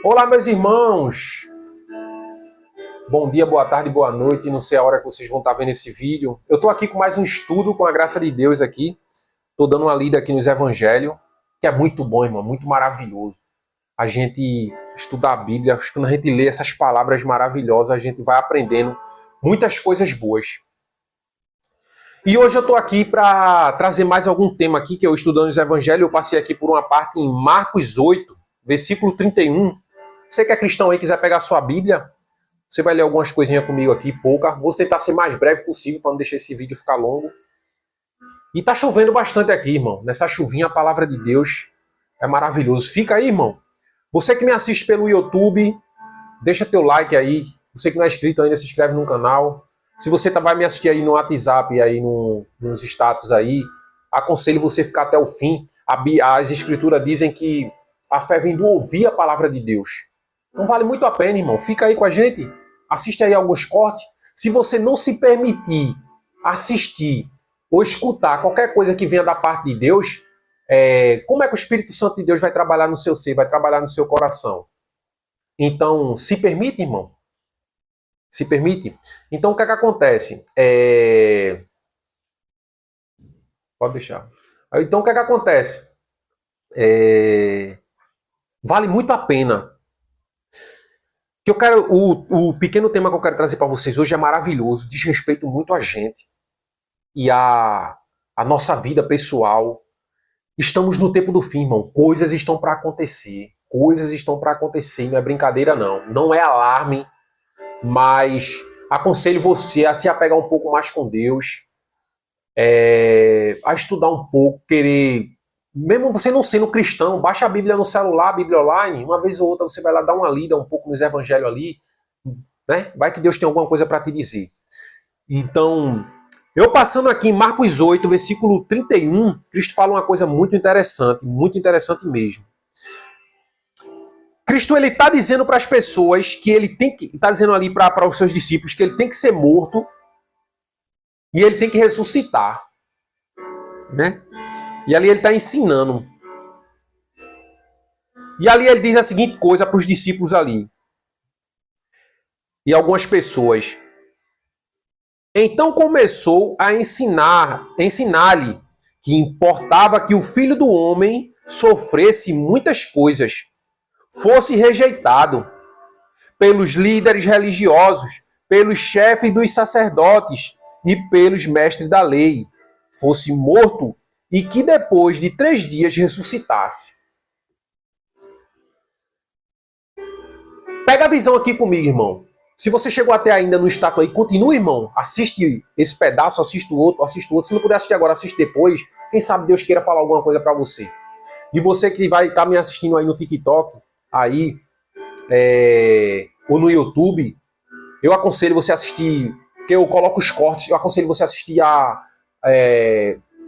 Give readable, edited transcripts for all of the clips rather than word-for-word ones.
Olá, meus irmãos! Bom dia, boa tarde, boa noite. Não sei a hora que vocês vão estar vendo esse vídeo. Eu estou aqui com mais um estudo, com a graça de Deus aqui. Estou dando uma lida aqui nos Evangelhos, que é muito bom, irmão, muito maravilhoso. A gente estudar a Bíblia, quando a gente lê essas palavras maravilhosas, a gente vai aprendendo muitas coisas boas. E hoje eu estou aqui para trazer mais algum tema aqui, que eu estudando os Evangelhos, eu passei aqui por uma parte em Marcos 8, versículo 31. Você que é cristão aí, quiser pegar a sua Bíblia, você vai ler algumas coisinhas comigo aqui, pouca. Vou tentar ser mais breve possível para não deixar esse vídeo ficar longo. E tá chovendo bastante aqui, irmão. Nessa chuvinha, a palavra de Deus é maravilhoso. Fica aí, irmão. Você que me assiste pelo YouTube, deixa teu like aí. Você que não é inscrito ainda, se inscreve no canal. Se você vai me assistir aí no WhatsApp, aí nos status aí, aconselho você ficar até o fim. As escrituras dizem que a fé vem do ouvir a palavra de Deus. Então vale muito a pena, irmão. Fica aí com a gente. Assiste aí alguns cortes. Se você não se permitir assistir ou escutar qualquer coisa que venha da parte de Deus, como é que o Espírito Santo de Deus vai trabalhar no seu ser, vai trabalhar no seu coração? Então, se permite, irmão. Se permite. Então, o que é que acontece? Pode deixar. Então, o que é que acontece? Vale muito a pena. Que eu quero, o pequeno tema que eu quero trazer para vocês hoje é maravilhoso, diz respeito muito a gente e a nossa vida pessoal. Estamos no tempo do fim, irmão. Coisas estão para acontecer. Coisas estão para acontecer. Não é brincadeira, não. Não é alarme, mas aconselho você a se apegar um pouco mais com Deus, a estudar um pouco, querer... Mesmo você não sendo cristão, baixa a Bíblia no celular, a Bíblia online, uma vez ou outra você vai lá dar uma lida um pouco nos evangelhos ali, né? Vai que Deus tem alguma coisa para te dizer. Então, eu passando aqui em Marcos 8, versículo 31, Cristo fala uma coisa muito interessante mesmo. Cristo ele está dizendo para as pessoas que ele tem que, está dizendo ali para os seus discípulos que ele tem que ser morto e ele tem que ressuscitar, né? E ali ele está ensinando. E ali ele diz a seguinte coisa para os discípulos ali. E algumas pessoas. Então começou a ensinar-lhe que importava que o Filho do Homem sofresse muitas coisas, fosse rejeitado pelos líderes religiosos, pelos chefes dos sacerdotes e pelos mestres da lei, fosse morto e que depois de 3 dias ressuscitasse. Pega a visão aqui comigo, irmão. Se você chegou até ainda no status aí, continua, irmão. Assiste esse pedaço, assiste o outro, assiste o outro. Se não puder assistir agora, assiste depois. Quem sabe Deus queira falar alguma coisa para você. E você que vai estar me assistindo aí no TikTok, aí, ou no YouTube, eu aconselho você assistir, porque eu coloco os cortes, eu aconselho você assistir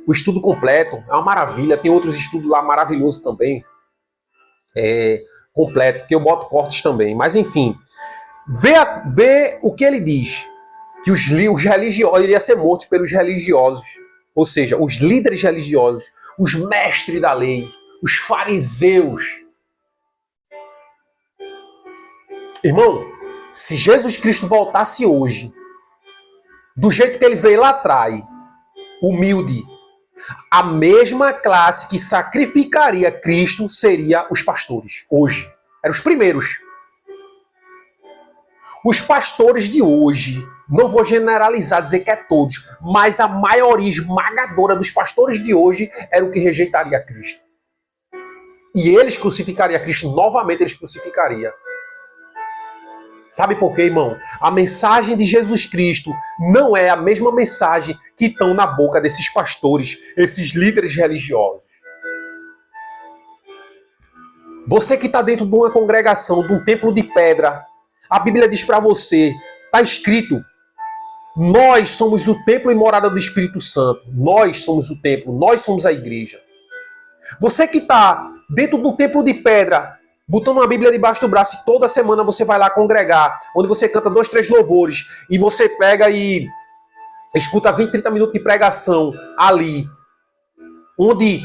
o estudo completo. É uma maravilha. Tem outros estudos lá maravilhosos também. Completo, que eu boto cortes também. Mas enfim, vê o que ele diz. Que os religiosos, ele ia ser morto pelos religiosos. Ou seja, os líderes religiosos, os mestres da lei, os fariseus. Irmão, se Jesus Cristo voltasse hoje, do jeito que ele veio lá atrás, humilde, a mesma classe que sacrificaria Cristo seria os pastores, hoje. Eram os primeiros. Os pastores de hoje, não vou generalizar, dizer que é todos, mas a maioria esmagadora dos pastores de hoje era o que rejeitaria Cristo. E eles crucificariam Cristo, novamente eles crucificariam. Sabe por quê, irmão? A mensagem de Jesus Cristo não é a mesma mensagem que estão na boca desses pastores, esses líderes religiosos. Você que está dentro de uma congregação, de um templo de pedra, a Bíblia diz para você, está escrito, nós somos o templo e morada do Espírito Santo. Nós somos o templo, nós somos a igreja. Você que está dentro de um templo de pedra, botando uma Bíblia debaixo do braço e toda semana você vai lá congregar, onde você canta 2, 3 louvores e você pega e escuta 20, 30 minutos de pregação ali, onde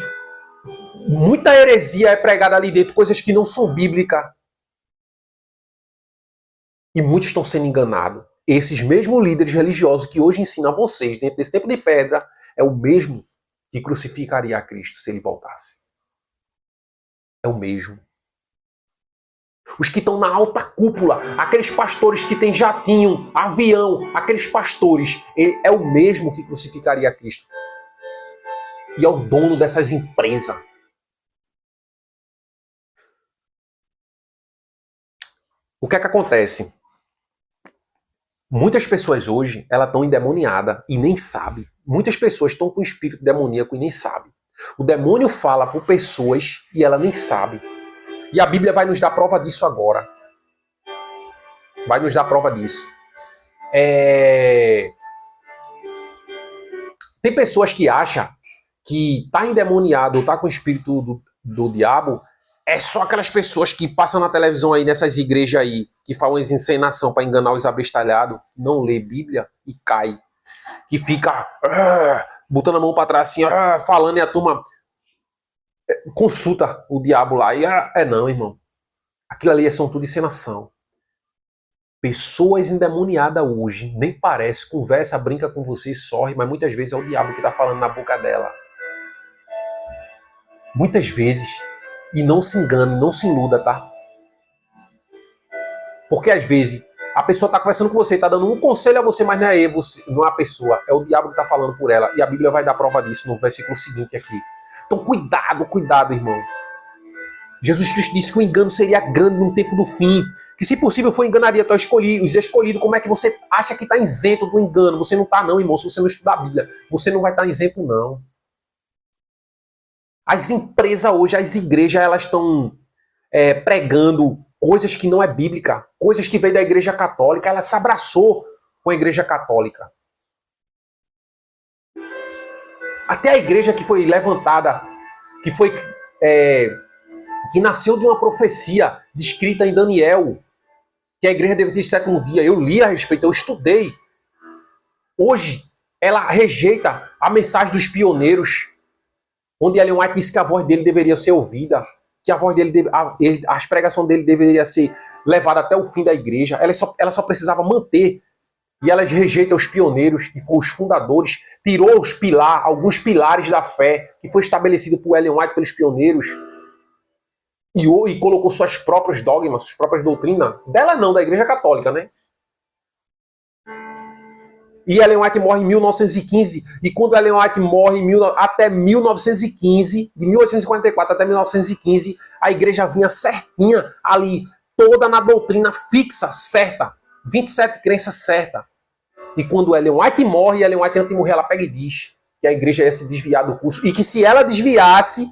muita heresia é pregada ali dentro, coisas que não são bíblicas. E muitos estão sendo enganados. Esses mesmos líderes religiosos que hoje ensinam a vocês, dentro desse tempo de pedra, é o mesmo que crucificaria a Cristo se ele voltasse. É o mesmo. Os que estão na alta cúpula, aqueles pastores que têm jatinho, avião, aqueles pastores, ele é o mesmo que crucificaria a Cristo. E é o dono dessas empresas. O que é que acontece? Muitas pessoas hoje, elas estão endemoniadas e nem sabem. Muitas pessoas estão com espírito demoníaco e nem sabem. O demônio fala por pessoas e ela nem sabe. E a Bíblia vai nos dar prova disso agora. Vai nos dar prova disso. Tem pessoas que acham que tá endemoniado ou tá com o espírito do diabo é só aquelas pessoas que passam na televisão aí, nessas igrejas aí, que falam as encenação para enganar os abestalhados, não lê Bíblia e cai. Que fica botando a mão para trás assim, falando e a turma consulta o diabo lá. E não, irmão. Aquilo ali são tudo encenação. Pessoas endemoniadas hoje, nem parece, conversa, brinca com você, sorri, mas muitas vezes é o diabo que está falando na boca dela. Muitas vezes. E não se engane, não se iluda, tá? Porque às vezes a pessoa está conversando com você, está dando um conselho a você, mas não é você, não é a pessoa, é o diabo que está falando por ela. E a Bíblia vai dar prova disso no versículo seguinte aqui. Então cuidado, cuidado, irmão. Jesus Cristo disse que o engano seria grande no tempo do fim, que se possível foi enganaria os escolhidos. Como é que você acha que está isento do engano? Você não está não, irmão, se você não estudar a Bíblia. Você não vai estar isento não. As empresas hoje, as igrejas, elas estão pregando coisas que não é bíblica, coisas que vêm da igreja católica. Ela se abraçou com a igreja católica. Até a igreja que foi levantada, que nasceu de uma profecia descrita em Daniel, que a igreja deve ter sétimo dia. Eu li a respeito, eu estudei. Hoje, ela rejeita a mensagem dos pioneiros, onde Ellen White disse que a voz dele deveria ser ouvida, que a voz dele, as pregações dele deveria ser levada até o fim da igreja. Ela só precisava manter. E elas rejeitam os pioneiros, que foram os fundadores, tirou alguns pilares da fé, que foi estabelecido por Ellen White, pelos pioneiros, e colocou suas próprios dogmas, suas próprias doutrinas. Dela não, da igreja católica, né? E Ellen White morre em 1915, e quando Ellen White morre até 1915, de 1844 até 1915, a igreja vinha certinha ali, toda na doutrina fixa, certa, 27 crenças certas. E quando Ellen White morre, Ellen White antes de morrer, ela pega e diz que a igreja ia se desviar do curso, e que se ela desviasse,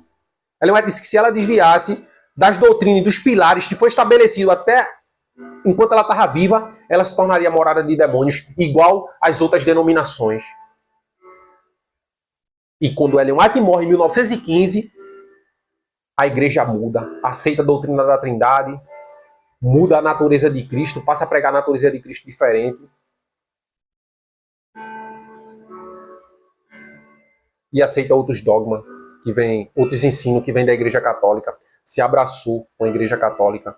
Ellen White disse que se ela desviasse das doutrinas e dos pilares que foi estabelecido até enquanto ela estava viva, ela se tornaria morada de demônios, igual às outras denominações. E quando Ellen White morre em 1915, a igreja muda, aceita a doutrina da Trindade, muda a natureza de Cristo, passa a pregar a natureza de Cristo diferente. E aceita outros dogmas, outros ensinos que vêm da igreja católica. Se abraçou com a igreja católica.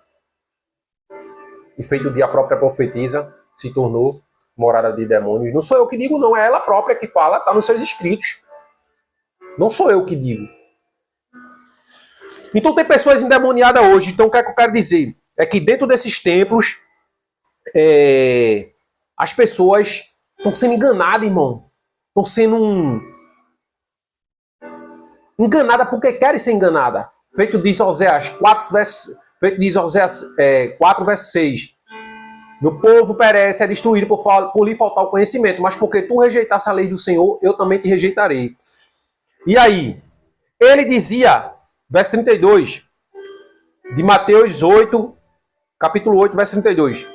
E feito o dia a própria profetisa, se tornou morada de demônios. Não sou eu que digo, não. É ela própria que fala, está nos seus escritos. Não sou eu que digo. Então tem pessoas endemoniadas hoje. Então o que é que eu quero dizer? É que dentro desses templos, as pessoas estão sendo enganadas, irmão. Estão sendo enganadas porque querem ser enganadas. Feito diz Oséias 4, verso 6. Meu povo perece, é destruído por lhe faltar o conhecimento, mas porque tu rejeitasse a lei do Senhor, eu também te rejeitarei. E aí, ele dizia, verso 32, de Mateus 8, capítulo 8, verso 32.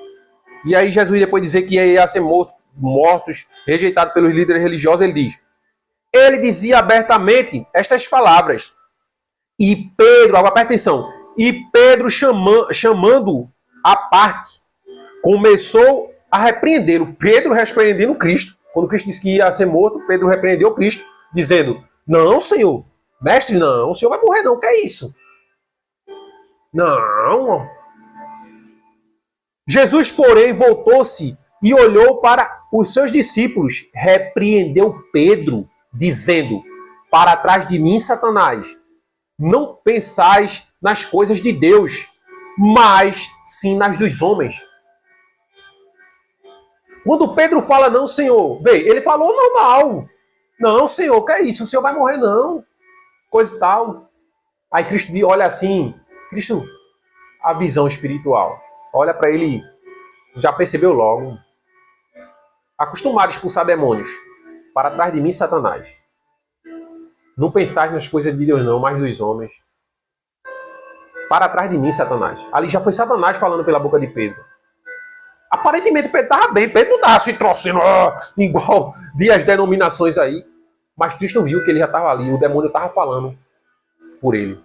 E aí Jesus, depois de dizer que ia ser mortos, rejeitado pelos líderes religiosos, ele diz, ele dizia abertamente estas palavras. E Pedro, agora presta atenção, e Pedro chamando à parte, começou a repreendê-lo. Pedro repreendendo Cristo. Quando Cristo disse que ia ser morto, Pedro repreendeu Cristo, dizendo, não, Senhor, mestre, não, o Senhor vai morrer não, o que é isso? Não. Jesus, porém, voltou-se e olhou para os seus discípulos, repreendeu Pedro, dizendo: para trás de mim, Satanás, não pensais nas coisas de Deus, mas sim nas dos homens. Quando Pedro fala, não, Senhor, vê, ele falou normal. Não, Senhor, que é isso? O Senhor vai morrer, não. Coisa e tal. Aí Cristo olha assim, Cristo, a visão espiritual. Olha para ele, já percebeu logo. Acostumado a expulsar demônios. Para trás de mim, Satanás. Não pensais nas coisas de Deus, não, mas dos homens. Para trás de mim, Satanás. Ali já foi Satanás falando pela boca de Pedro. Aparentemente Pedro estava bem. Pedro não estava se trocando igual de as denominações aí. Mas Cristo viu que ele já estava ali. O demônio estava falando por ele.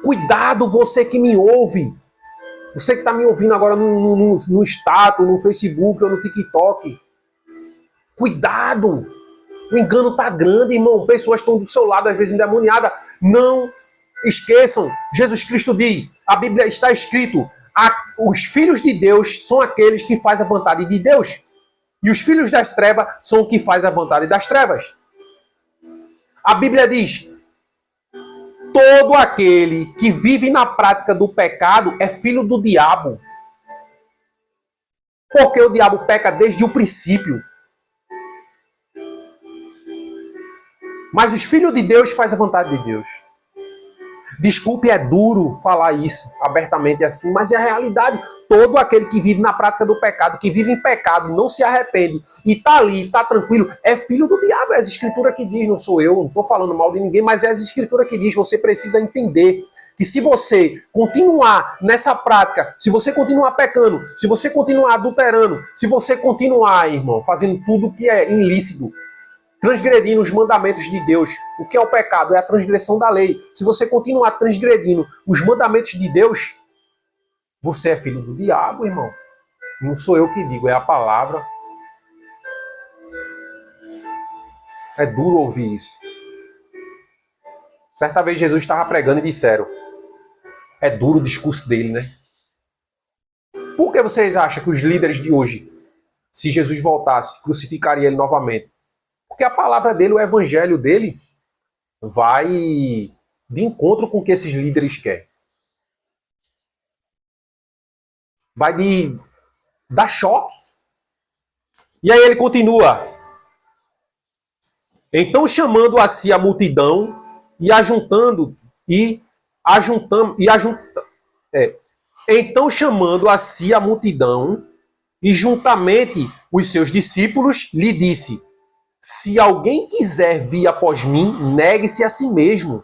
Cuidado, você que me ouve. Você que está me ouvindo agora no status, no Facebook ou no TikTok. Cuidado. O engano está grande, irmão. Pessoas estão do seu lado, às vezes endemoniadas. Não esqueçam. Jesus Cristo diz, a Bíblia está escrito, os filhos de Deus são aqueles que fazem a vontade de Deus. E os filhos das trevas são os que fazem a vontade das trevas. A Bíblia diz, todo aquele que vive na prática do pecado é filho do diabo. Porque o diabo peca desde o princípio. Mas os filhos de Deus fazem a vontade de Deus. Desculpe, é duro falar isso abertamente assim, mas é a realidade. Todo aquele que vive na prática do pecado, que vive em pecado, não se arrepende e está ali, está tranquilo, é filho do diabo. É as escrituras que diz, não sou eu, não estou falando mal de ninguém, mas é as escrituras que diz. Você precisa entender que se você continuar nessa prática, se você continuar pecando, se você continuar adulterando, se você continuar, irmão, fazendo tudo que é ilícito, transgredindo os mandamentos de Deus. O que é o pecado? É a transgressão da lei. Se você continuar transgredindo os mandamentos de Deus, você é filho do diabo, irmão. Não sou eu que digo, é a palavra. É duro ouvir isso. Certa vez Jesus estava pregando e disseram, é duro o discurso dele, né? Por que vocês acham que os líderes de hoje, se Jesus voltasse, crucificariam ele novamente? Porque a palavra dele, o evangelho dele, vai de encontro com o que esses líderes querem. Vai dar choque. E aí ele continua. Então chamando a si a multidão e então chamando a si a multidão e juntamente os seus discípulos lhe disse: se alguém quiser vir após mim, negue-se a si mesmo.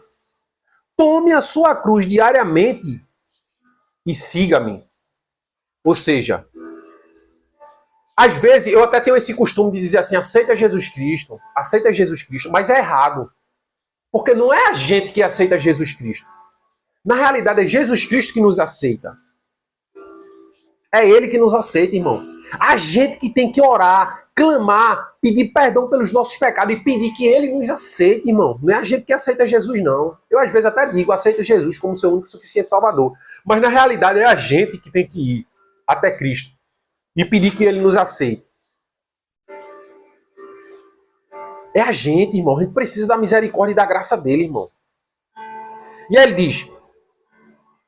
Tome a sua cruz diariamente e siga-me. Ou seja, às vezes eu até tenho esse costume de dizer assim, aceita Jesus Cristo, mas é errado. Porque não é a gente que aceita Jesus Cristo. Na realidade é Jesus Cristo que nos aceita. É Ele que nos aceita, irmão. A gente que tem que orar, clamar, pedir perdão pelos nossos pecados e pedir que Ele nos aceite, irmão. Não é a gente que aceita Jesus, não. Eu às vezes até digo, aceita Jesus como seu único e suficiente Salvador. Mas na realidade é a gente que tem que ir até Cristo e pedir que Ele nos aceite. É a gente, irmão. A gente precisa da misericórdia e da graça dele, irmão. E aí ele diz,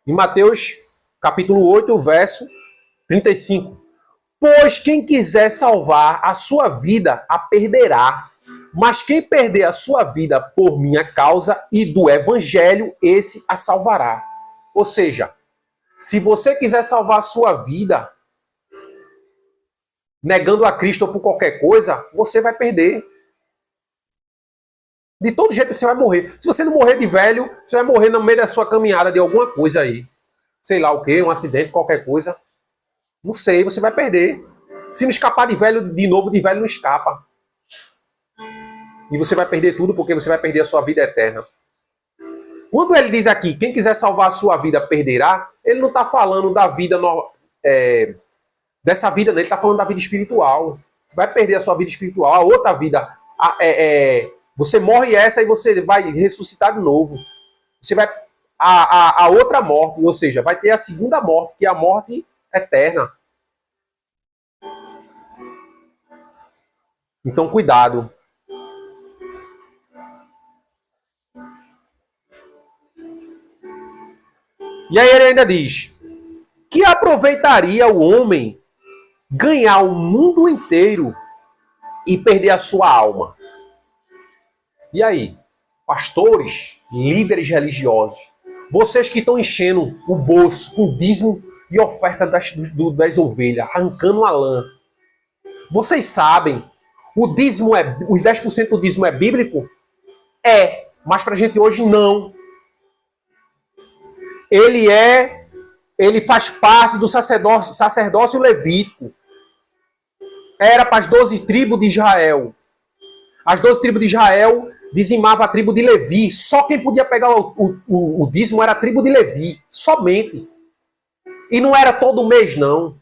em Mateus capítulo 8, verso 35. Pois quem quiser salvar a sua vida, a perderá. Mas quem perder a sua vida por minha causa e do evangelho, esse a salvará. Ou seja, se você quiser salvar a sua vida, negando a Cristo ou por qualquer coisa, você vai perder. De todo jeito você vai morrer. Se você não morrer de velho, você vai morrer no meio da sua caminhada de alguma coisa aí. Sei lá o quê, um acidente, qualquer coisa. Não sei, você vai perder. Se não escapar de velho, de novo, de velho não escapa. E você vai perder tudo porque você vai perder a sua vida eterna. Quando ele diz aqui, quem quiser salvar a sua vida perderá, ele não está falando da vida, dessa vida, né? Ele está falando da vida espiritual. Você vai perder a sua vida espiritual, a outra vida. Você morre essa e você vai ressuscitar de novo. Você vai a outra morte, ou seja, vai ter a segunda morte, que é a morte eterna. Então, cuidado. E aí ele ainda diz: que aproveitaria o homem ganhar o mundo inteiro e perder a sua alma? E aí, pastores, líderes religiosos, vocês que estão enchendo o bolso com dízimo e oferta das ovelhas, arrancando a lã, vocês sabem, os 10% do dízimo é bíblico? É, mas pra gente hoje não. Ele faz parte do sacerdócio levítico. Era para as 12 tribos de Israel. As 12 tribos de Israel dizimavam a tribo de Levi. Só quem podia pegar o dízimo era a tribo de Levi. Somente. E não era todo mês, não.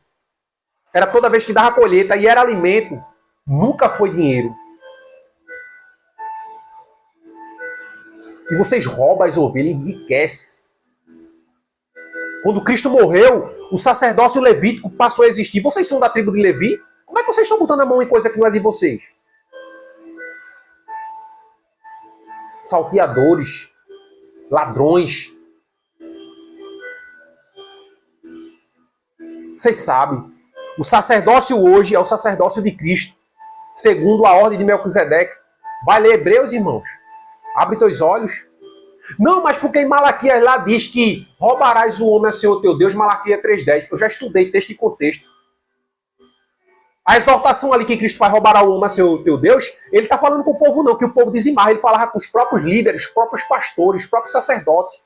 Era toda vez que dava colheita e era alimento. Nunca foi dinheiro. E vocês roubam as ovelhas e enriquecem. Quando Cristo morreu, o sacerdócio levítico passou a existir. Vocês são da tribo de Levi? Como é que vocês estão botando a mão em coisa que não é de vocês? Salteadores, ladrões. Vocês sabem, o sacerdócio hoje é o sacerdócio de Cristo, segundo a ordem de Melquisedeque. Vai ler Hebreus, irmãos. Abre teus olhos. Não, mas porque em Malaquias lá diz que roubarás o homem a Senhor teu Deus, Malaquias 3,10. Eu já estudei texto e contexto. A exortação ali que Cristo vai roubar o homem a Senhor teu Deus, ele está falando com o povo não, que o povo dizimava. Ele falava com os próprios líderes, os próprios pastores, os próprios sacerdotes.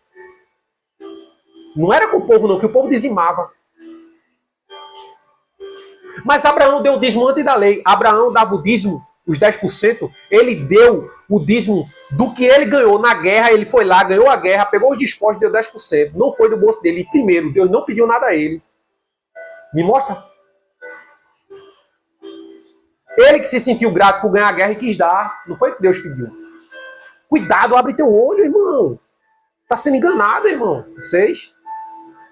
Não era com o povo não, que o povo dizimava. Mas Abraão deu o dízimo antes da lei. Abraão dava o dízimo, os 10%. Ele deu o dízimo do que ele ganhou na guerra. Ele foi lá, ganhou a guerra, pegou os despojos e deu 10%. Não foi do bolso dele. E primeiro, Deus não pediu nada a ele. Me mostra. Ele que se sentiu grato por ganhar a guerra e quis dar. Não foi que Deus pediu. Cuidado, abre teu olho, irmão. Está sendo enganado, irmão. Vocês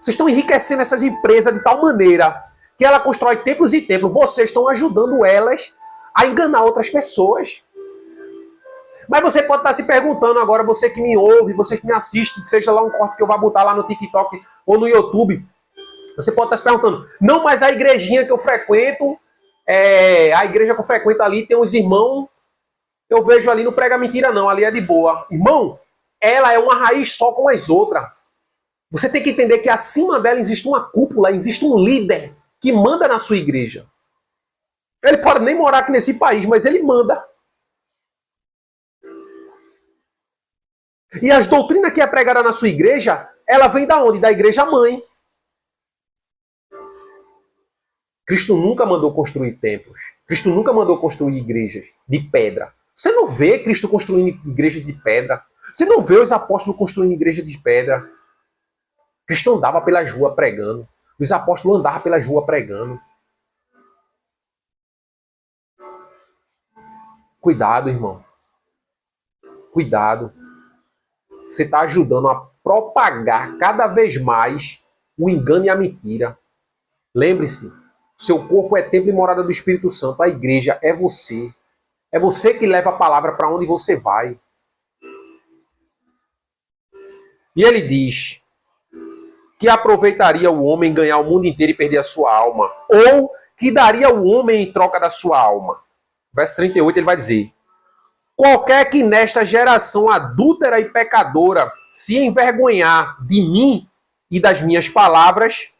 estão enriquecendo essas empresas de tal maneira que ela constrói templos e templos. Vocês estão ajudando elas a enganar outras pessoas. Mas você pode estar se perguntando agora, você que me ouve, você que me assiste, seja lá um corte que eu vou botar lá no TikTok ou no YouTube, você pode estar se perguntando, não, mas a igrejinha que eu frequento, a igreja que eu frequento ali tem uns irmãos, eu vejo ali, não prega mentira não, ali é de boa. Irmão, ela é uma raiz só com as outras. Você tem que entender que acima dela existe uma cúpula, existe um líder que manda na sua igreja. Ele pode nem morar aqui nesse país, mas ele manda. E as doutrinas que é pregada na sua igreja, ela vem da onde? Da igreja mãe. Cristo nunca mandou construir templos. Cristo nunca mandou construir igrejas de pedra. Você não vê Cristo construindo igrejas de pedra. Você não vê os apóstolos construindo igrejas de pedra. Cristo andava pelas ruas pregando. Os apóstolos andavam pelas ruas pregando. Cuidado, irmão. Cuidado. Você está ajudando a propagar cada vez mais o engano e a mentira. Lembre-se, seu corpo é templo e morada do Espírito Santo. A igreja é você. É você que leva a palavra para onde você vai. E ele diz que aproveitaria o homem ganhar o mundo inteiro e perder a sua alma. Ou que daria o homem em troca da sua alma. Verso 38 ele vai dizer: qualquer que nesta geração adúltera e pecadora se envergonhar de mim e das minhas palavras,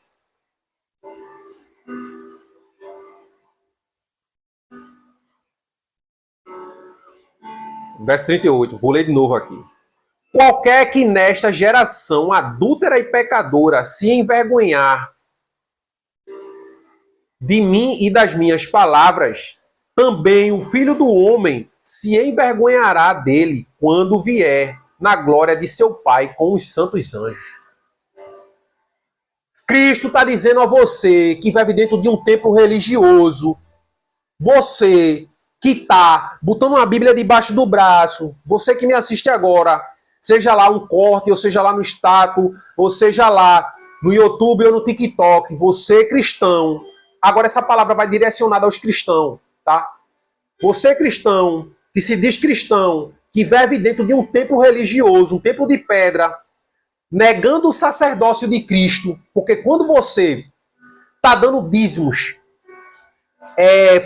verso 38, vou ler de novo aqui. Qualquer que nesta geração adúltera e pecadora se envergonhar de mim e das minhas palavras, também o Filho do Homem se envergonhará dele quando vier na glória de seu Pai com os santos anjos. Cristo está dizendo a você que vive dentro de um templo religioso, você que está botando uma Bíblia debaixo do braço, você que me assiste agora, seja lá um corte, ou seja lá no status, ou seja lá no YouTube ou no TikTok, você cristão, agora essa palavra vai direcionada aos cristãos, tá? Você cristão, que se diz cristão, que vive dentro de um templo religioso, um templo de pedra, negando o sacerdócio de Cristo, porque quando você está dando dízimos,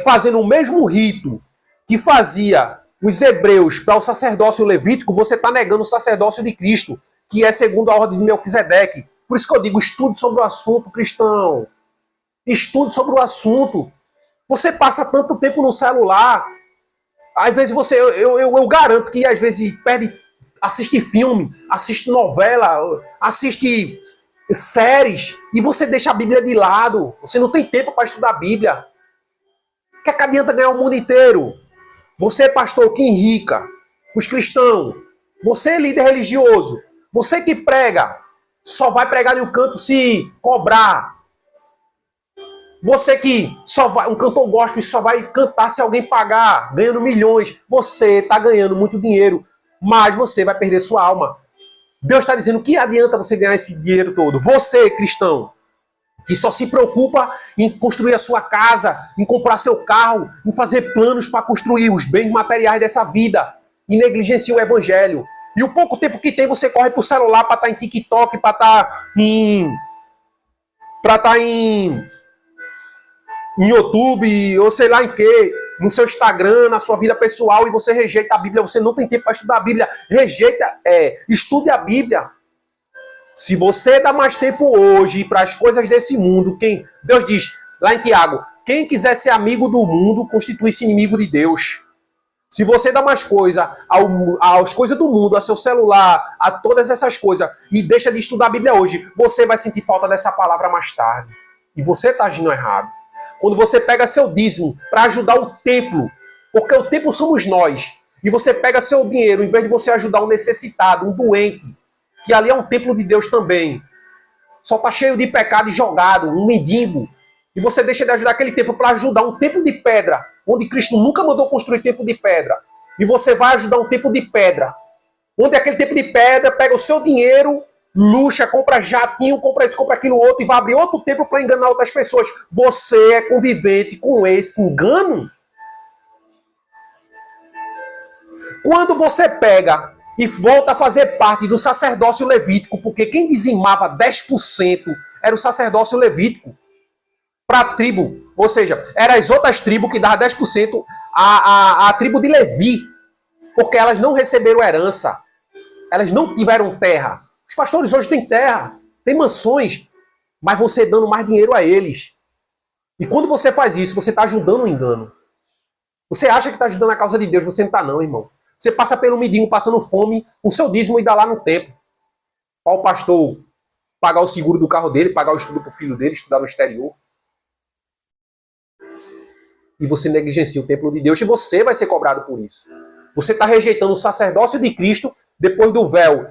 fazendo o mesmo rito que fazia os hebreus para o sacerdócio levítico, você está negando o sacerdócio de Cristo, que é segundo a ordem de Melquisedeque. Por isso que eu digo, estude sobre o assunto, cristão. Estude sobre o assunto. Você passa tanto tempo no celular, às vezes eu garanto que às vezes assiste filme, assiste novela, assiste séries, e você deixa a Bíblia de lado. Você não tem tempo para estudar a Bíblia. Que adianta ganhar o mundo inteiro? Você, pastor, que enrica os cristãos. Você, líder religioso. Você que prega, só vai pregar em um canto se cobrar. Você que só vai, um cantor gospel, só vai cantar se alguém pagar, ganhando milhões. Você está ganhando muito dinheiro, mas você vai perder sua alma. Deus está dizendo, que adianta você ganhar esse dinheiro todo? Você, cristão, que só se preocupa em construir a sua casa, em comprar seu carro, em fazer planos para construir os bens materiais dessa vida, e negligencia o evangelho. E o pouco tempo que tem, você corre pro celular para estar em TikTok, para estar em YouTube, ou sei lá em quê, no seu Instagram, na sua vida pessoal, e você rejeita a Bíblia. Você não tem tempo para estudar a Bíblia. Estude a Bíblia. Se você dá mais tempo hoje para as coisas desse mundo, Deus diz lá em Tiago, quem quiser ser amigo do mundo, constitui-se inimigo de Deus. Se você dá mais coisa às coisas do mundo, a seu celular, a todas essas coisas, e deixa de estudar a Bíblia hoje, você vai sentir falta dessa palavra mais tarde. E você está agindo errado. Quando você pega seu dízimo para ajudar o templo, porque o templo somos nós, e você pega seu dinheiro, em vez de você ajudar um necessitado, um doente, que ali é um templo de Deus também, só está cheio de pecado e jogado, um mendigo, e você deixa de ajudar aquele templo para ajudar um templo de pedra, onde Cristo nunca mandou construir templo de pedra, e você vai ajudar um templo de pedra, onde aquele templo de pedra pega o seu dinheiro, luxa, compra jatinho, compra isso, compra aquilo outro, e vai abrir outro templo para enganar outras pessoas. Você é convivente com esse engano? Quando você pega e volta a fazer parte do sacerdócio levítico, porque quem dizimava 10% era o sacerdócio levítico para a tribo, ou seja, eram as outras tribos que davam 10% a tribo de Levi, porque elas não receberam herança, elas não tiveram terra. Os pastores hoje têm terra, têm mansões, mas você dando mais dinheiro a eles. E quando você faz isso, você está ajudando o engano. Você acha que está ajudando a causa de Deus, você não está não, irmão. Você passa pelo mendigo passando fome, com seu dízimo e dá lá no templo. Para o pastor pagar o seguro do carro dele, pagar o estudo para o filho dele, estudar no exterior. E você negligencia o templo de Deus e você vai ser cobrado por isso. Você está rejeitando o sacerdócio de Cristo, depois do véu,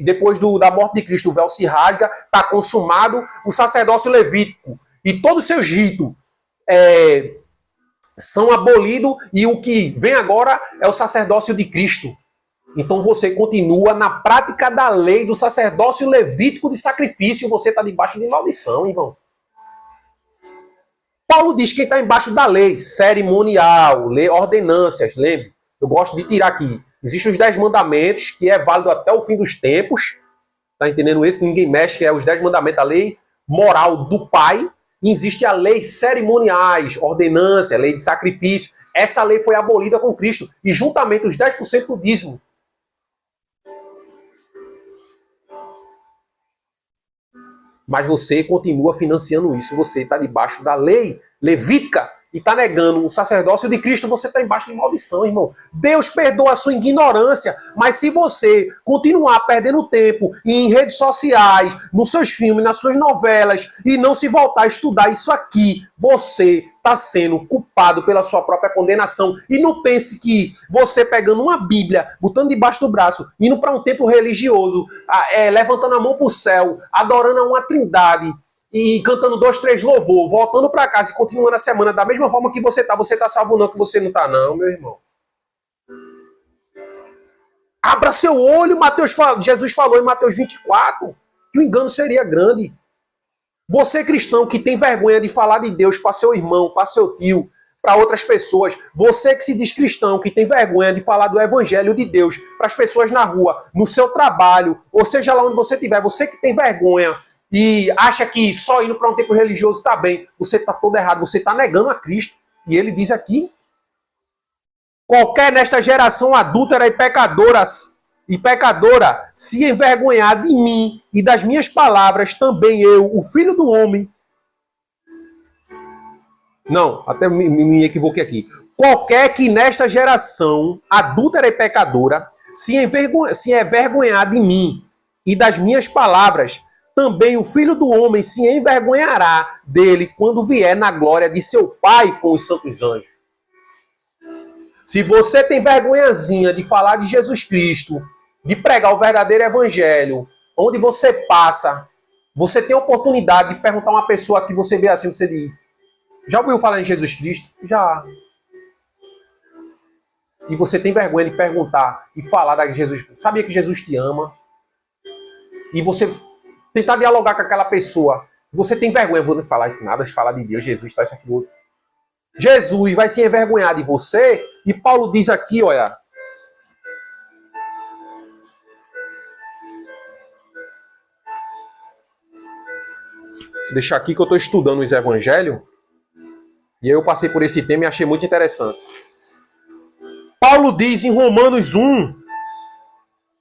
depois da morte de Cristo, o véu se rasga, está consumado o sacerdócio levítico. E todos os seus ritos são abolidos, e o que vem agora é o sacerdócio de Cristo. Então você continua na prática da lei do sacerdócio levítico de sacrifício, você está debaixo de maldição, irmão. Paulo diz que quem está embaixo da lei cerimonial, lei, ordenâncias, lembre, eu gosto de tirar aqui. Existem os 10 mandamentos, que é válido até o fim dos tempos, tá entendendo esse? Ninguém mexe, que é os 10 mandamentos, a lei moral do Pai. E existe a lei cerimoniais, ordenância, lei de sacrifício. Essa lei foi abolida com Cristo. E juntamente os 10% do dízimo. Mas você continua financiando isso. Você está debaixo da lei levítica e está negando o sacerdócio de Cristo, você está embaixo de maldição, irmão. Deus perdoa a sua ignorância, mas se você continuar perdendo tempo em redes sociais, nos seus filmes, nas suas novelas, e não se voltar a estudar isso aqui, você está sendo culpado pela sua própria condenação. E não pense que você pegando uma Bíblia, botando debaixo do braço, indo para um templo religioso, levantando a mão para o céu, adorando a uma trindade, e cantando 2, 3 louvor, voltando para casa e continuando a semana da mesma forma que você tá salvo não, que você não tá não, meu irmão. Abra seu olho, Jesus falou em Mateus 24, que o engano seria grande. Você cristão que tem vergonha de falar de Deus para seu irmão, para seu tio, para outras pessoas. Você que se diz cristão, que tem vergonha de falar do evangelho de Deus para as pessoas na rua, no seu trabalho, ou seja lá onde você estiver, você que tem vergonha e acha que só indo para um templo religioso está bem, você está todo errado, você está negando a Cristo. E ele diz aqui, qualquer nesta geração adúltera e pecadora se envergonhar de mim e das minhas palavras, também eu, o Filho do Homem. Não, até me equivoquei aqui. Qualquer que nesta geração adúltera e pecadora se envergonhar de mim e das minhas palavras, também o Filho do Homem se envergonhará dele quando vier na glória de seu Pai com os santos anjos. Se você tem vergonhazinha de falar de Jesus Cristo, de pregar o verdadeiro evangelho, onde você passa, você tem a oportunidade de perguntar a uma pessoa que você vê assim, você diz, já ouviu falar em Jesus Cristo? Já. E você tem vergonha de perguntar e falar de Jesus. Sabia que Jesus te ama? E você tentar dialogar com aquela pessoa. Você tem vergonha, vou não falar isso nada, de falar de Deus, Jesus, tá, isso aqui, outro. Jesus vai se envergonhar de você. E Paulo diz aqui, olha. Deixa aqui que eu estou estudando os evangelhos. E aí eu passei por esse tema e achei muito interessante. Paulo diz em Romanos 1,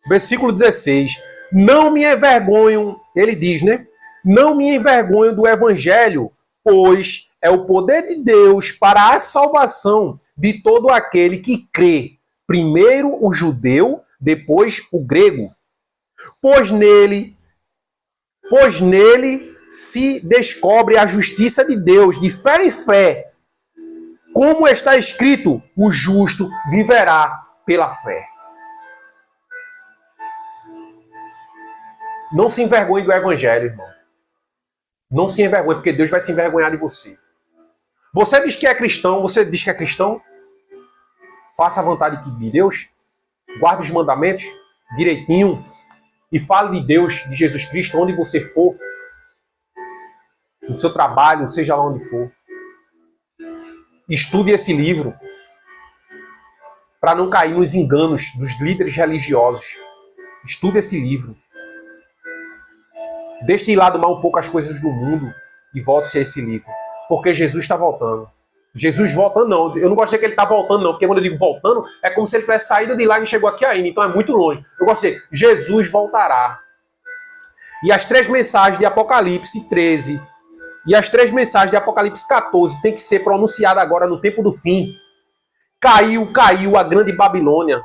versículo 16, não me envergonho, ele diz, né? Não me envergonho do evangelho, pois é o poder de Deus para a salvação de todo aquele que crê. Primeiro o judeu, depois o grego. Pois nele se descobre a justiça de Deus, de fé em fé. Como está escrito, o justo viverá pela fé. Não se envergonhe do evangelho, irmão. Não se envergonhe, porque Deus vai se envergonhar de você. Você diz que é cristão, faça a vontade de Deus, guarde os mandamentos direitinho e fale de Deus, de Jesus Cristo, onde você for, no seu trabalho, seja lá onde for. Estude esse livro para não cair nos enganos dos líderes religiosos. Estude esse livro. Deixe de lado mais um pouco as coisas do mundo e volte-se a esse livro. Porque Jesus está voltando. Jesus voltando não. Eu não gosto de dizer que ele está voltando não. Porque quando eu digo voltando, é como se ele tivesse saído de lá e não chegou aqui ainda. Então é muito longe. Eu gosto de dizer, Jesus voltará. E as 3 mensagens de Apocalipse 13 e as 3 mensagens de Apocalipse 14 tem que ser pronunciadas agora no tempo do fim. Caiu a grande Babilônia,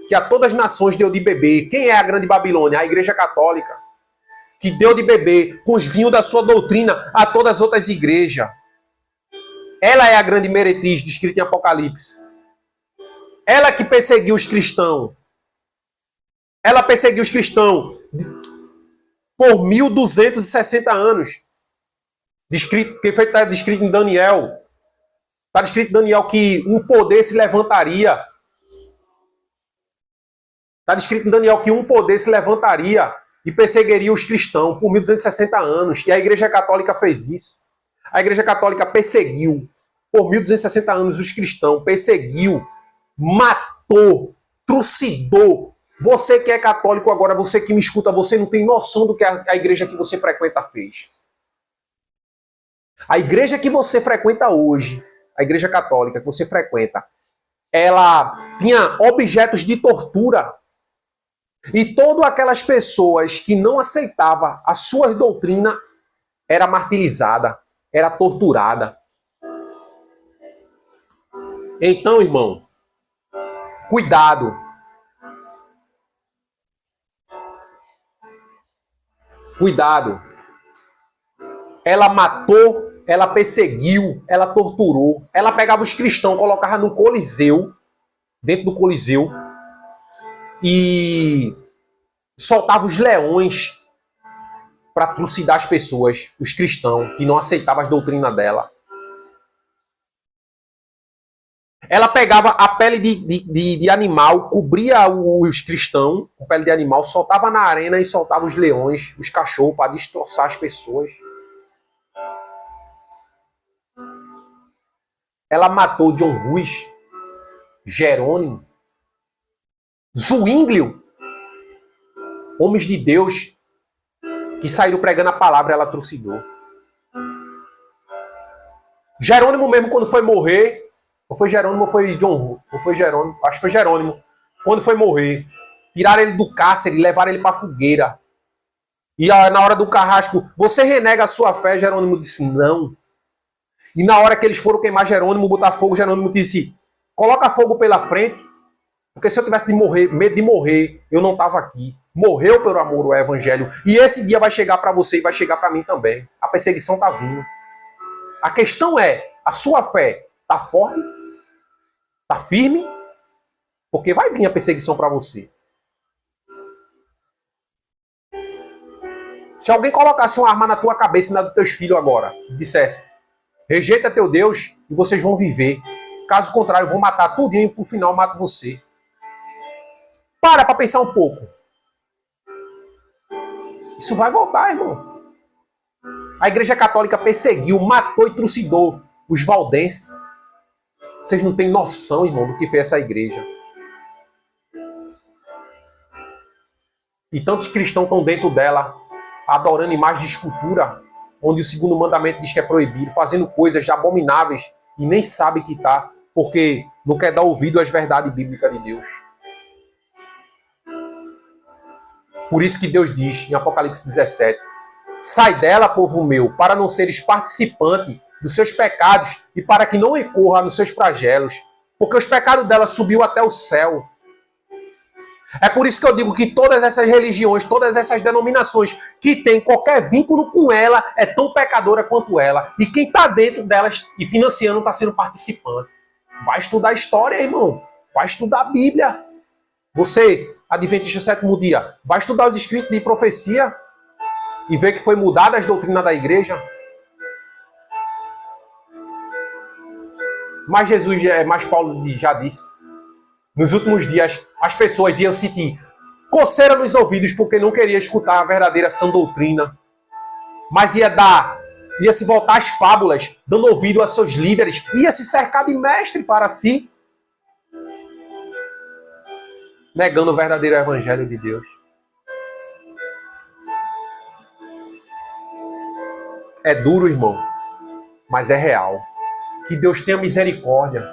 que a todas as nações deu de beber. Quem é a grande Babilônia? A Igreja Católica, que deu de beber com os vinhos da sua doutrina a todas as outras igrejas. Ela é a grande meretriz descrita em Apocalipse. Ela que perseguiu os cristãos. Ela perseguiu os cristãos por 1260 anos. Está descrito em Daniel. Está descrito em Daniel que um poder se levantaria. Está descrito em Daniel que um poder se levantaria e perseguiria os cristãos por 1260 anos. E a Igreja Católica fez isso. A Igreja Católica perseguiu por 1260 anos os cristãos. Perseguiu, matou, trucidou. Você que é católico agora, você que me escuta, você não tem noção do que a igreja que você frequenta fez. A igreja que você frequenta hoje, a Igreja Católica que você frequenta, ela tinha objetos de tortura. E todas aquelas pessoas que não aceitavam a sua doutrina era martirizada, era torturada. Então, irmão, cuidado. Cuidado. Ela matou, ela perseguiu, ela torturou. Ela pegava os cristãos, colocava no Coliseu, dentro do Coliseu, e soltava os leões para trucidar as pessoas, os cristãos, que não aceitavam as doutrinas dela. Ela pegava a pele de animal, cobria os cristãos com pele de animal, soltava na arena e soltava os leões, os cachorros, para destroçar as pessoas. ela matou John Hus, Jerônimo, Zwinglio, homens de Deus que saíram pregando a palavra, ela trucidou. Jerônimo mesmo, quando foi morrer, ou foi Jerônimo ou foi John, ou foi Jerônimo, acho que foi Jerônimo, quando foi morrer, tiraram ele do cárcere e levaram ele para a fogueira. E na hora do carrasco, você renega a sua fé? Jerônimo disse, não. E na hora que eles foram queimar Jerônimo, botar fogo, Jerônimo disse, coloca fogo pela frente, porque se eu tivesse medo de morrer, eu não estava aqui. Morreu pelo amor ao evangelho. E esse dia vai chegar para você e vai chegar para mim também. A perseguição está vindo. A questão é, a sua fé está forte? Está firme? Porque vai vir a perseguição para você. Se alguém colocasse uma arma na tua cabeça e na dos teus filhos agora, e dissesse, rejeita teu Deus e vocês vão viver. Caso contrário, eu vou matar tudinho e por final mato você. Para pensar um pouco. Isso vai voltar, irmão. A Igreja Católica perseguiu, matou e trucidou os valdenses. Vocês não têm noção, irmão, do que fez essa igreja. E tantos cristãos estão dentro dela, adorando imagens de escultura, onde o segundo mandamento diz que é proibido, fazendo coisas abomináveis e nem sabe que está, porque não quer dar ouvido às verdades bíblicas de Deus. Por isso que Deus diz em Apocalipse 17, sai dela, povo meu, para não seres participante dos seus pecados e para que não incorra nos seus flagelos, porque os pecados dela subiu até o céu. É por isso que eu digo que todas essas religiões, todas essas denominações que têm qualquer vínculo com ela é tão pecadora quanto ela. E quem está dentro delas e financiando está sendo participante. Vai estudar história, irmão. Vai estudar a Bíblia. Você, adventista do sétimo dia, vai estudar os escritos de profecia e ver que foi mudada as doutrinas da igreja. Mas Jesus, mas Paulo já disse, nos últimos dias, as pessoas iam sentir coceira nos ouvidos porque não queria escutar a verdadeira sã doutrina. Mas ia se voltar às fábulas, dando ouvido a seus líderes, ia se cercar de mestre para si, negando o verdadeiro evangelho de Deus. É duro, irmão, mas é real. Que Deus tenha misericórdia.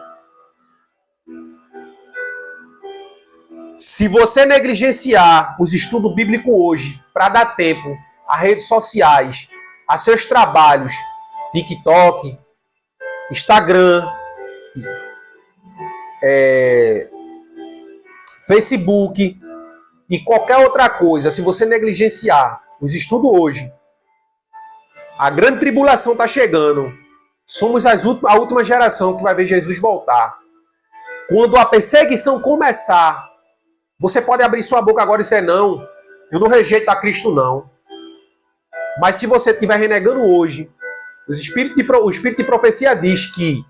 Se você negligenciar os estudos bíblicos hoje para dar tempo a redes sociais, a seus trabalhos, TikTok, Instagram, Facebook e qualquer outra coisa, se você negligenciar os estudos hoje, a grande tribulação está chegando. Somos a última geração que vai ver Jesus voltar. Quando a perseguição começar, você pode abrir sua boca agora e dizer, não, eu não rejeito a Cristo, não. Mas se você estiver renegando hoje, o Espírito de profecia diz que,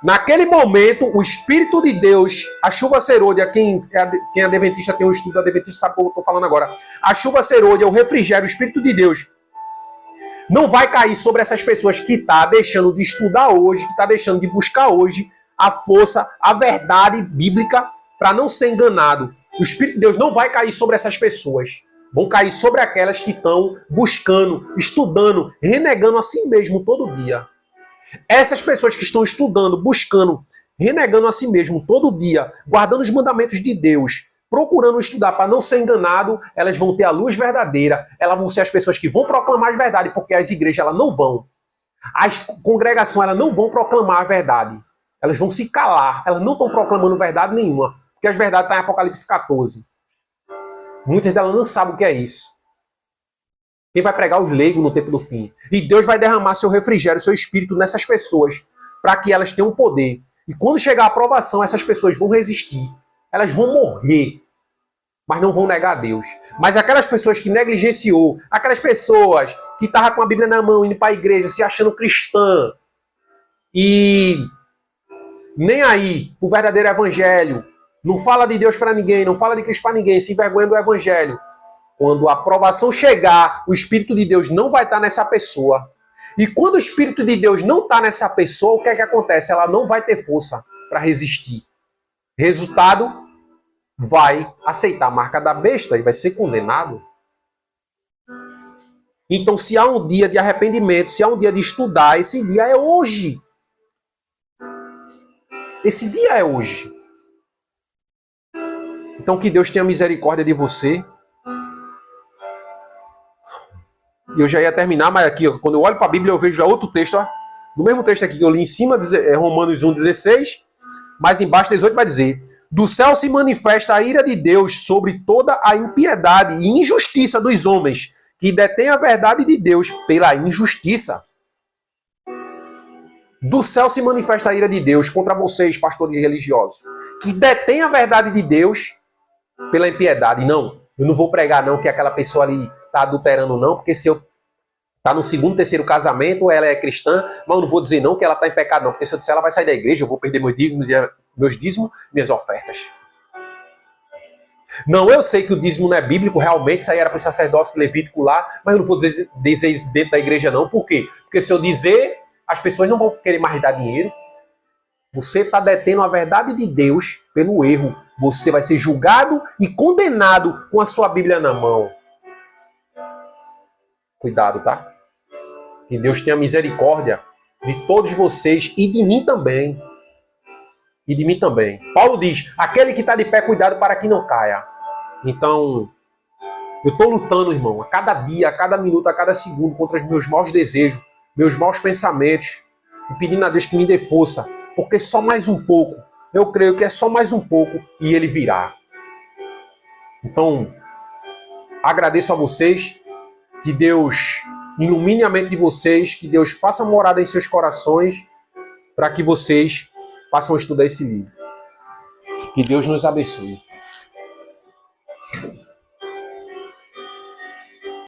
naquele momento, o Espírito de Deus, a chuva serôdia, quem é adventista, tem um estudo adventista, sabe o que eu estou falando agora. A chuva serôdia, o refrigério, o Espírito de Deus, não vai cair sobre essas pessoas que estão deixando de estudar hoje, que estão deixando de buscar hoje a força, a verdade bíblica, para não ser enganado. O Espírito de Deus não vai cair sobre essas pessoas. Vão cair sobre aquelas que estão buscando, estudando, renegando a si mesmo todo dia. Essas pessoas que estão estudando, buscando, renegando a si mesmo todo dia, guardando os mandamentos de Deus, procurando estudar para não ser enganado, elas vão ter a luz verdadeira, elas vão ser as pessoas que vão proclamar a verdade, porque as igrejas elas não vão. As congregações elas não vão proclamar a verdade. Elas vão se calar, elas não estão proclamando verdade nenhuma. Porque as verdades estão em Apocalipse 14. Muitas delas não sabem o que é isso. Quem vai pregar os leigos no tempo do fim. E Deus vai derramar seu refrigério, seu espírito nessas pessoas, para que elas tenham poder. E quando chegar a aprovação, essas pessoas vão resistir. Elas vão morrer, mas não vão negar a Deus. Mas aquelas pessoas que negligenciou, aquelas pessoas que estavam com a Bíblia na mão, indo para a igreja, se achando cristã, e nem aí, o verdadeiro evangelho, não fala de Deus para ninguém, não fala de Cristo para ninguém, se envergonha do evangelho. Quando a aprovação chegar, o Espírito de Deus não vai estar nessa pessoa. E quando o Espírito de Deus não está nessa pessoa, o que é que acontece? Ela não vai ter força para resistir. Resultado, vai aceitar a marca da besta e vai ser condenado. Então, se há um dia de arrependimento, se há um dia de estudar, esse dia é hoje. Esse dia é hoje. Então, que Deus tenha misericórdia de você. E eu já ia terminar, mas aqui, quando eu olho para a Bíblia, eu vejo lá outro texto, ó, no mesmo texto aqui que eu li em cima, Romanos 1,16, mas embaixo 18 vai dizer: do céu se manifesta a ira de Deus sobre toda a impiedade e injustiça dos homens, que detêm a verdade de Deus pela injustiça. Do céu se manifesta a ira de Deus contra vocês, pastores religiosos, que detêm a verdade de Deus pela impiedade. Não, eu não vou pregar não que aquela pessoa ali está adulterando não, porque se eu está no segundo, terceiro casamento, ela é cristã, mas eu não vou dizer não que ela está em pecado não, porque se eu disser ela vai sair da igreja, eu vou perder meus dízimos, minhas ofertas. Não, eu sei que o dízimo não é bíblico, realmente, isso aí era para o sacerdócio levítico lá, mas eu não vou dizer isso dentro da igreja não. Por quê? Porque se eu dizer, as pessoas não vão querer mais dar dinheiro. Você está detendo a verdade de Deus pelo erro. Você vai ser julgado e condenado com a sua Bíblia na mão. Cuidado, tá? Que Deus tenha misericórdia de todos vocês e de mim também. E de mim também. Paulo diz, aquele que está de pé, cuidado para que não caia. Então, eu estou lutando, irmão, a cada dia, a cada minuto, a cada segundo, contra os meus maus desejos, meus maus pensamentos, e pedindo a Deus que me dê força, porque só mais um pouco, eu creio que é só mais um pouco e ele virá. Então, agradeço a vocês, que Deus ilumine a mente de vocês, que Deus faça morada em seus corações, para que vocês possam estudar esse livro. Que Deus nos abençoe.